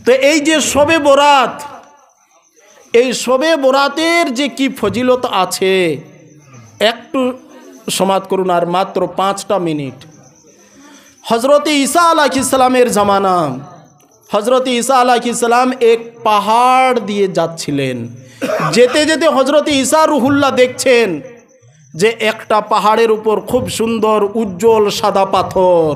তো এই যে শবে বরাত, এই শবে বরাতের যে কি ফজিলত আছে একটু সমাদ করুন, আর মাত্র 5টা মিনিট। হজরত ঈসা আলাইহিস সালামের জামানা, হজরত ঈসা আলাইহিস সালাম এক পাহাড় দিয়ে যাচ্ছিলেন। যেতে যেতে হজরত ঈসা রুহুল্লাহ দেখছেন যে একটা পাহাড়ের উপর খুব সুন্দর উজ্জ্বল সাদা পাথর,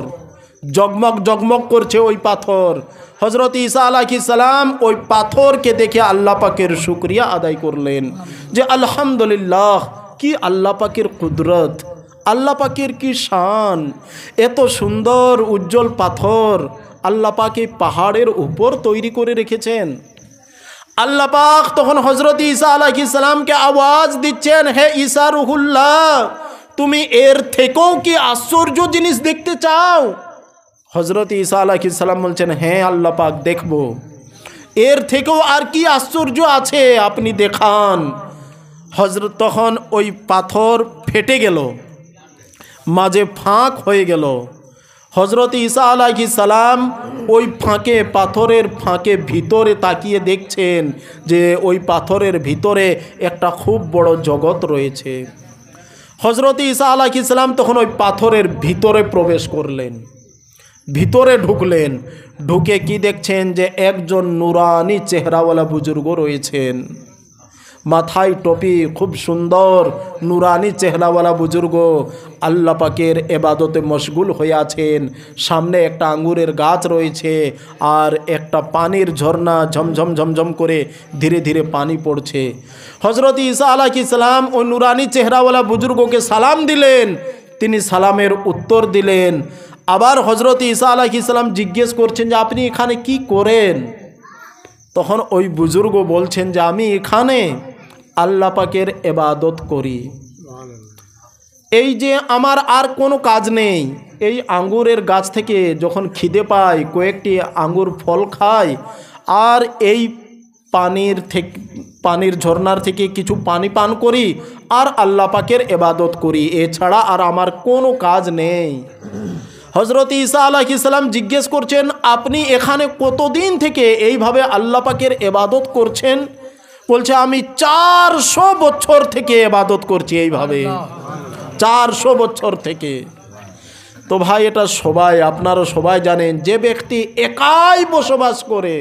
জগমগ জগমগ করছে ওই পাথর। হজরত ঈসা আলাইহিস সালাম ওই পাথরকে দেখে আল্লাহ পাকের শুকরিয়া আদায় করলেন যে আলহামদুলিল্লাহ, কি আল্লাহ পাকের কুদরত, আল্লাহ পাকের কি শান, এত সুন্দর উজ্জ্বল পাথর আল্লাহ পাক এই পাহাড়ের উপর তৈরি করে রেখেছেন। আল্লাহ পাক তখন হজরত ঈসা আলাইহিস সালামকে আওয়াজ দিচ্ছেন, হে ঈসা রুহুল্লাহ, তুমি এর থেকেও কি আশ্চর্য জিনিস দেখতে চাও? হজরত ঈসা আলাইহিস সালাম বলছেন, হ্যাঁ আল্লাহ পাক, দেখব। এর থেকেও আর কি আশ্চর্য আছে আপনি দেখান। হজরত তখন ওই পাথর ফেটে গেল, মাঝে ফাঁক হয়ে গেল। হজরত ঈসা আলাইহিস সালাম ওই ফাঁকে, পাথরের ফাঁকে ভিতরে তাকিয়ে দেখছেন যে ওই পাথরের ভিতরে একটা খুব বড় জগৎ রয়েছে। হজরত ঈসা আলাইহিস সালাম তখন ওই পাথরের ভিতরে প্রবেশ করলেন, ভিতরে ঢুকলেন। ঢুকে কি দেখছেন যে একজন নুরানি চেহারাওয়ালা বুজুর্গ রয়েছেন, মাথায় টুপি, খুব সুন্দর নুরানি চেহারাওয়ালা বুজুর্গ আল্লাহ পাকের ইবাদতে মশগুল হয়ে আছেন। সামনে একটা আঙ্গুরের গাছ রয়েছে আর একটা পানির ঝর্ণা ঝমঝম ঝমঝম করে ধীরে ধীরে পানি পড়ছে। হজরত ঈসা আলাইহিস সালাম ওই নুরানি চেহারাওয়ালা বুজুর্গকে সালাম দিলেন, তিনি সালামের উত্তর দিলেন। আবার হজরত ঈসা আলাইহিস সালাম জিজ্ঞেস করছেন যে আপনি এখানে কি করেন? তখন ওই বুজুর্গ বলছেন যে আমি এখানে আল্লাহ পাকের ইবাদত করি। এই যে আমার আর কোনো কাজ নেই, এই আঙ্গুরের গাছ থেকে যখন খিদে পাই কয়েকটি আঙ্গুর ফল খাই, আর এই পানির ঝর্ণার থেকে কিছু পানি পান করি, আর আল্লাহ পাকের ইবাদত করি, এছাড়া আর আমার কোনো কাজ নেই। হজরত ঈসা আলাইহিস সালাম জিজ্ঞেস করছেন, আপনি এখানে কতদিন থেকে এইভাবে আল্লাহ পাকের ইবাদত করছেন? বলছে আমি 400 বছর থেকে ইবাদত করছি এইভাবে, 400 বছর থেকে। তো ভাই এটা সবাই, আপনারা সবাই জানেন, যে ব্যক্তি একাই বসবাস করে,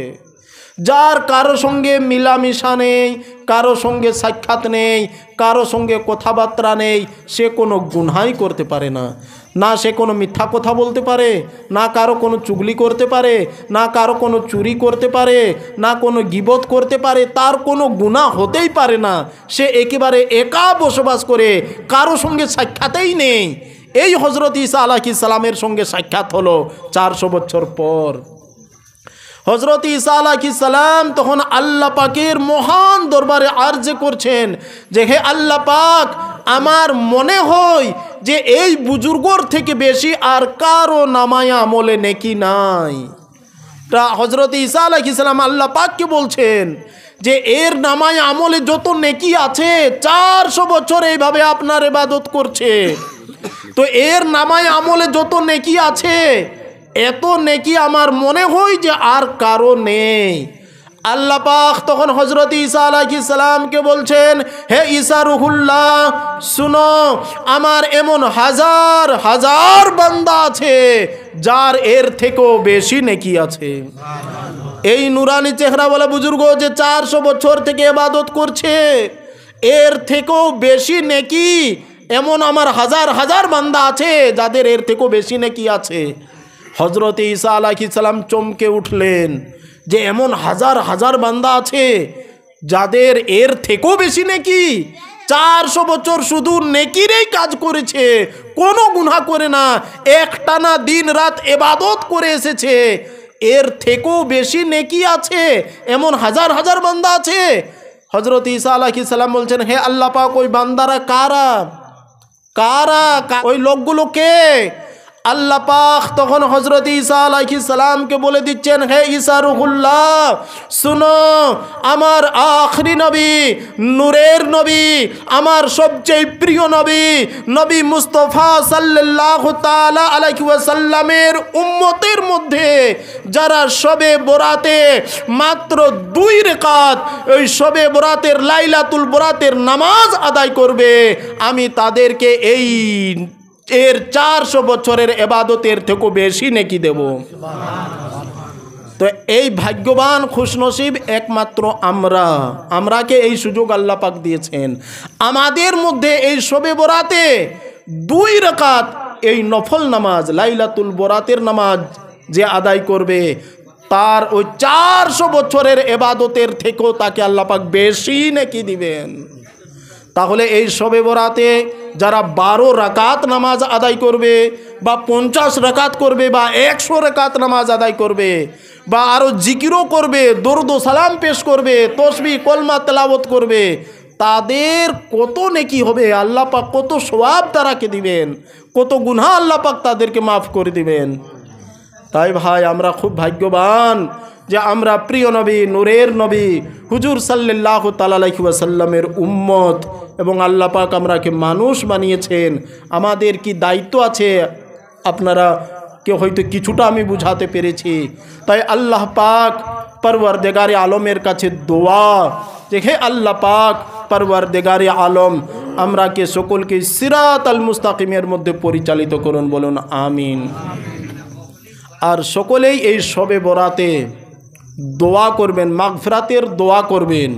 যার কারো সঙ্গে মিলামিশা নেই, কারো সঙ্গে সাক্ষাৎ নেই, কারো সঙ্গে কথাবার্তা নেই, সে কোনো গুনাহই করতে পারে না। না সে কোনো মিথ্যা কথা বলতে পারে, না কারো কোনো চুগলি করতে পারে, না কারো কোনো চুরি করতে পারে, না কোনো গীবত করতে পারে, তার কোনো গুনাহ হতেই পারে না। সে একেবারে একা বসবাস করে, কারো সঙ্গে সাক্ষাতেই নেই। এই হজরত ঈসা আলাইহিস সালামের সঙ্গে সাক্ষাৎ হলো 400 বছর পর। হজরত ঈসা আলাইহিস সালাম তখন আল্লাহ পাকের মহান দরবারে আরজ করছেন যে হে আল্লাহ পাক, আমার মনে হয় যে এই বুজুর্গর থেকে বেশি আর কারো নামায় আমলে নেকি নাই। তা হজরত ঈসা আলাইহিস সালাম আল্লাহ পাককে বলছেন যে এর নামায় আমলে যত নেকি আছে, 400 বছর এইভাবে আপনার ইবাদত করছে, তো এর নামায় আমলে যত নেকি আছে, এত নেকি আমার মনে হয় যে আর কারো নেই। আল্লাহ পাক তখন হজরত ঈসা আলাইহিস সালামকে বলছেন, হে ঈসা রুহুল্লাহ, শুনো, আমার এমন হাজার হাজার বান্দা আছে যার এর থেকেও বেশি নেকি আছে। এই নুরানি চেহারাওয়ালা বুজুর্গ যে 400 বছর থেকে ইবাদত করছে, এর থেকেও বেশি নেকি এমন আমার হাজার হাজার বান্দা আছে যাদের এর থেকেও বেশি নেকি আছে। হজরত ঈসা আলাইহিস সালাম চমকে উঠলেন যে এমন হাজার হাজার বান্দা আছে যাদের এর থেকেও বেশি নেকি, 400 বছর শুধু নেকিরই কাজ করেছে, কোনো গুনাহ করে না, একটানা দিন রাত ইবাদত করে এসেছে, এর থেকেও বেশি নেকি আছে এমন হাজার হাজার বান্দা আছে। হজরত ঈসা আলাইহিস সালাম বলছেন, হে আল্লাহ পাক, ওই বান্দারা কারা? কারা? ওই লোকগুলো কে? আল্লাহ পাক তখন হযরত ঈসা আলাইহিস সালামকে বলে দিচ্ছেন, হে ঈসা রূহুল্লাহ, শুনো, আমার আখরি নবী, নূরের নবী, আমার সবচেয়ে প্রিয় নবী, নবী মুস্তাফা সাল্লাল্লাহু তাআলা আলাইহি ওয়াসাল্লামের উম্মতের মধ্যে যারা শবে বরাতে মাত্র 2 রাকাত ওই শবে বরাতের লাইলাতুল বরাতের নামাজ আদায় করবে, আমি তাদেরকে এর 400 বছরের ইবাদতের থেকেও বেশি নেকি দেব। তো এই ভাগ্যবান খুশনসিব একমাত্র আমরাকে এই সুযোগ আল্লাহ পাক দিয়েছেন। আমাদের মধ্যে এই শবে বরাতে 2 রাকাত এই নফল নামাজ লাইলাতুল বরাতের নামাজ যে আদায় করবে, তার ওই 400 বছরের ইবাদতের থেকেও তাকে আল্লাহ পাক বেশি নেকি দিবেন। তাহলে এই শবে বরাতে যারা 12 রাকাত নামাজ আদায় করবে বা 50 রাকাত করবে বা 100 রাকাত নামাজ আদায় করবে বা আরও জিকিরও করবে, দরুদ ও সালাম পেশ করবে, তসবিহ কলমা তেলাওয়াত করবে, তাদের কত নেকি হবে, আল্লাহ পাক কত সওয়াব তারাকে দিবেন, কত গুনাহ আল্লাহ পাক তাদেরকে মাফ করে দিবেন। তাই ভাই আমরা খুব ভাগ্যবান যে আমরা প্রিয় নবী, নূরের নবী হুজুর সাল্লাল্লাহু তাআলা আলাইহি ওয়াসাল্লামের উম্মত, এবং আল্লাহ পাক আমরাকে মানুষ বানিয়েছেন। আমাদের কি দায়িত্ব আছে আপনারা কে হয়তো কিছুটা আমি বুঝাতে পেরেছি। তাই আল্লাহ পাক পরওয়ারদিগারে আলমের কাছে দোয়া যে হে আল্লাহ পাক পরওয়ারদিগারে আলম আমরাকে সকলকে সিরাতাল মুস্তাকিমের মধ্যে পরিচালিত করুন, বলুন আমিন। আর সকলেই এই শবে বরাতে দোয়া করবেন, মাগফিরাতের দোয়া করবেন।